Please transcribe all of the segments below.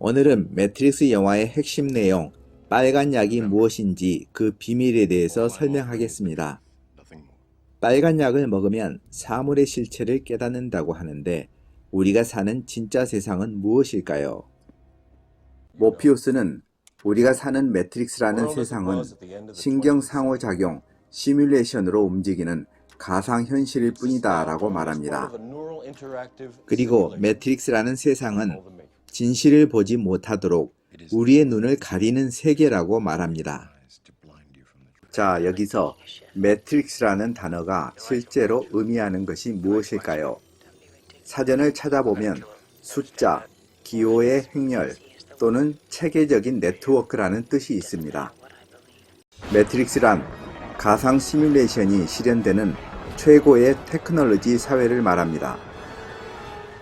오늘은 매트릭스 영화의 핵심 내용, 빨간 약이 무엇인지 그 비밀에 대해서 설명하겠습니다. 빨간 약을 먹으면 사물의 실체를 깨닫는다고 하는데 우리가 사는 진짜 세상은 무엇일까요? 모피우스는 우리가 사는 매트릭스라는 세상은 신경 상호작용, 시뮬레이션으로 움직이는 가상현실일 뿐이다 라고 말합니다. 그리고 매트릭스라는 세상은 진실을 보지 못하도록 우리의 눈을 가리는 세계라고 말합니다. 자, 여기서 매트릭스라는 단어가 실제로 의미하는 것이 무엇일까요? 사전을 찾아보면 숫자, 기호의 행렬 또는 체계적인 네트워크라는 뜻이 있습니다. 매트릭스란 가상 시뮬레이션이 실현되는 최고의 테크놀로지 사회를 말합니다.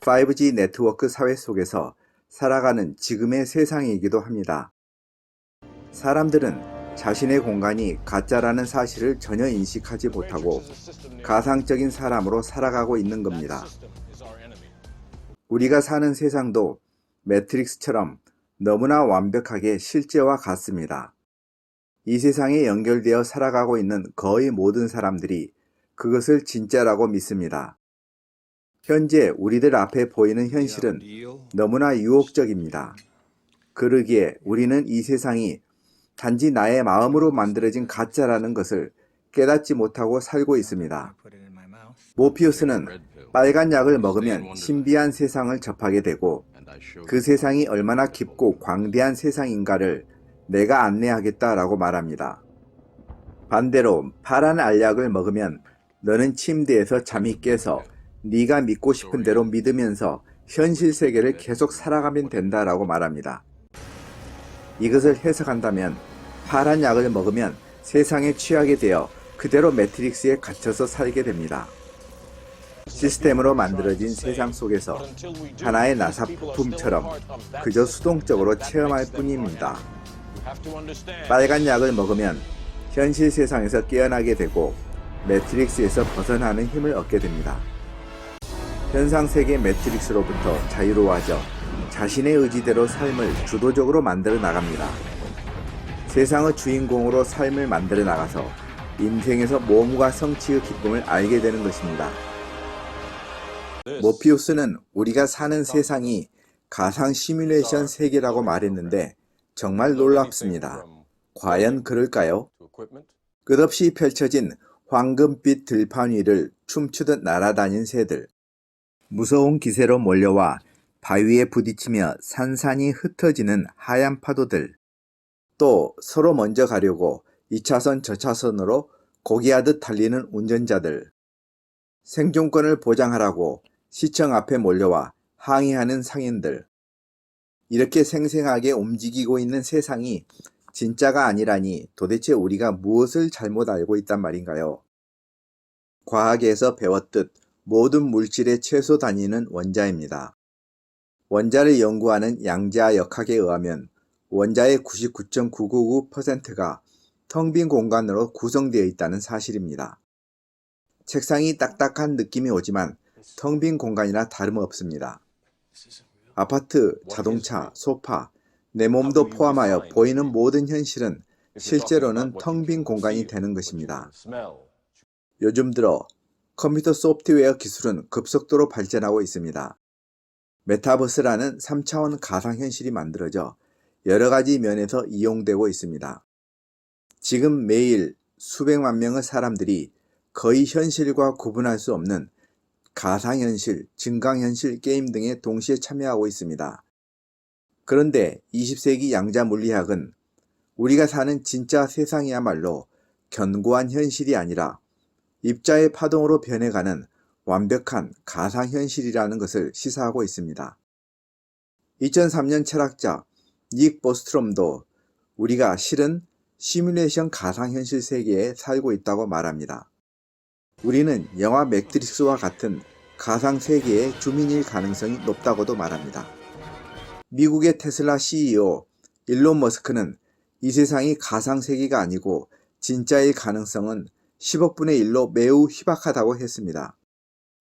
5G 네트워크 사회 속에서 살아가는 지금의 세상이기도 합니다. 사람들은 자신의 공간이 가짜라는 사실을 전혀 인식하지 못하고 가상적인 사람으로 살아가고 있는 겁니다. 우리가 사는 세상도 매트릭스처럼 너무나 완벽하게 실제와 같습니다. 이 세상에 연결되어 살아가고 있는 거의 모든 사람들이 그것을 진짜라고 믿습니다. 현재 우리들 앞에 보이는 현실은 너무나 유혹적입니다. 그러기에 우리는 이 세상이 단지 나의 마음으로 만들어진 가짜라는 것을 깨닫지 못하고 살고 있습니다. 모피우스는 빨간 약을 먹으면 신비한 세상을 접하게 되고 그 세상이 얼마나 깊고 광대한 세상인가를 내가 안내하겠다라고 말합니다. 반대로 파란 알약을 먹으면 너는 침대에서 잠이 깨서 네가 믿고 싶은 대로 믿으면서 현실 세계를 계속 살아가면 된다라고 말합니다. 이것을 해석한다면 파란 약을 먹으면 세상에 취하게 되어 그대로 매트릭스에 갇혀서 살게 됩니다. 시스템으로 만들어진 세상 속에서 하나의 나사 부품처럼 그저 수동적으로 체험할 뿐입니다. 빨간 약을 먹으면 현실 세상에서 깨어나게 되고 매트릭스에서 벗어나는 힘을 얻게 됩니다. 현상세계 매트릭스로부터 자유로워져 자신의 의지대로 삶을 주도적으로 만들어 나갑니다. 세상의 주인공으로 삶을 만들어 나가서 인생에서 모험과 성취의 기쁨을 알게 되는 것입니다. 모피우스는 우리가 사는 세상이 가상 시뮬레이션 세계라고 말했는데 정말 놀랍습니다. 과연 그럴까요? 끝없이 펼쳐진 황금빛 들판 위를 춤추듯 날아다닌 새들, 무서운 기세로 몰려와 바위에 부딪히며 산산이 흩어지는 하얀 파도들, 또 서로 먼저 가려고 2차선 저차선으로 고개하듯 달리는 운전자들, 생존권을 보장하라고 시청 앞에 몰려와 항의하는 상인들, 이렇게 생생하게 움직이고 있는 세상이 진짜가 아니라니 도대체 우리가 무엇을 잘못 알고 있단 말인가요? 과학에서 배웠듯 모든 물질의 최소 단위는 원자입니다. 원자를 연구하는 양자 역학에 의하면 원자의 99.999%가 텅 빈 공간으로 구성되어 있다는 사실입니다. 책상이 딱딱한 느낌이 오지만 텅 빈 공간이나 다름없습니다. 아파트, 자동차, 소파, 내 몸도 포함하여 보이는 모든 현실은 실제로는 텅 빈 공간이 되는 것입니다. 요즘 들어 컴퓨터 소프트웨어 기술은 급속도로 발전하고 있습니다. 메타버스라는 3차원 가상현실이 만들어져 여러 가지 면에서 이용되고 있습니다. 지금 매일 수백만 명의 사람들이 거의 현실과 구분할 수 없는 가상현실, 증강현실 게임 등에 동시에 참여하고 있습니다. 그런데 20세기 양자물리학은 우리가 사는 진짜 세상이야말로 견고한 현실이 아니라 입자의 파동으로 변해가는 완벽한 가상현실이라는 것을 시사하고 있습니다. 2003년 철학자 닉 보스트롬도 우리가 실은 시뮬레이션 가상현실 세계에 살고 있다고 말합니다. 우리는 영화 매트릭스와 같은 가상세계의 주민일 가능성이 높다고도 말합니다. 미국의 테슬라 CEO 일론 머스크는 이 세상이 가상세계가 아니고 진짜일 가능성은 10억 분의 1로 매우 희박하다고 했습니다.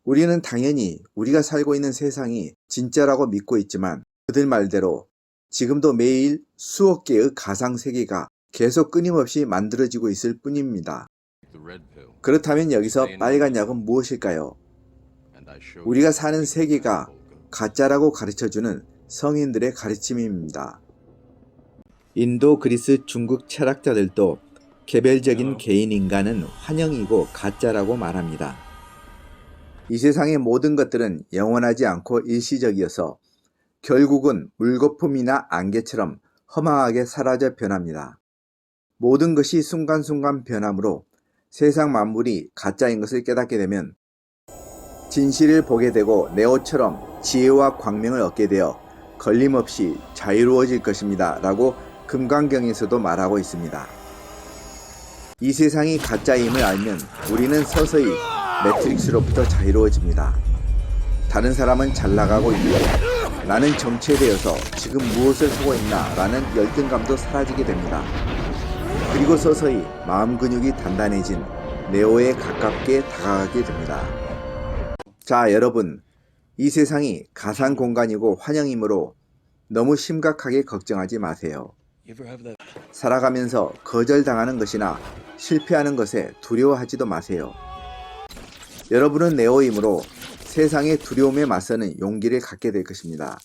우리는 당연히 우리가 살고 있는 세상이 진짜라고 믿고 있지만 그들 말대로 지금도 매일 수억 개의 가상 세계가 계속 끊임없이 만들어지고 있을 뿐입니다. 그렇다면 여기서 빨간 약은 무엇일까요? 우리가 사는 세계가 가짜라고 가르쳐주는 성인들의 가르침입니다. 인도, 그리스, 중국 철학자들도 개별적인 개인 인간은 환영이고 가짜라고 말합니다. 이 세상의 모든 것들은 영원하지 않고 일시적이어서 결국은 물거품이나 안개처럼 허망하게 사라져 변합니다. 모든 것이 순간순간 변하므로 세상 만물이 가짜인 것을 깨닫게 되면 진실을 보게 되고 네오처럼 지혜와 광명을 얻게 되어 걸림없이 자유로워질 것입니다. 라고 금강경에서도 말하고 있습니다. 이 세상이 가짜임을 알면 우리는 서서히 매트릭스로부터 자유로워집니다. 다른 사람은 잘 나가고 있는데 나는 정체되어서 지금 무엇을 하고 있나 라는 열등감도 사라지게 됩니다. 그리고 서서히 마음 근육이 단단해진 네오에 가깝게 다가가게 됩니다. 자, 여러분, 이 세상이 가상 공간이고 환영이므로 너무 심각하게 걱정하지 마세요. 살아가면서 거절당하는 것이나 실패하는 것에 두려워하지도 마세요. 여러분은 네오이므로 세상의 두려움에 맞서는 용기를 갖게 될 것입니다.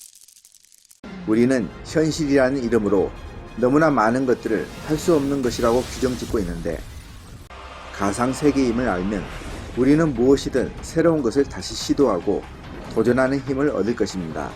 우리는 현실이라는 이름으로 너무나 많은 것들을 할 수 없는 것이라고 규정짓고 있는데 가상 세계임을 알면 우리는 무엇이든 새로운 것을 다시 시도하고 도전하는 힘을 얻을 것입니다.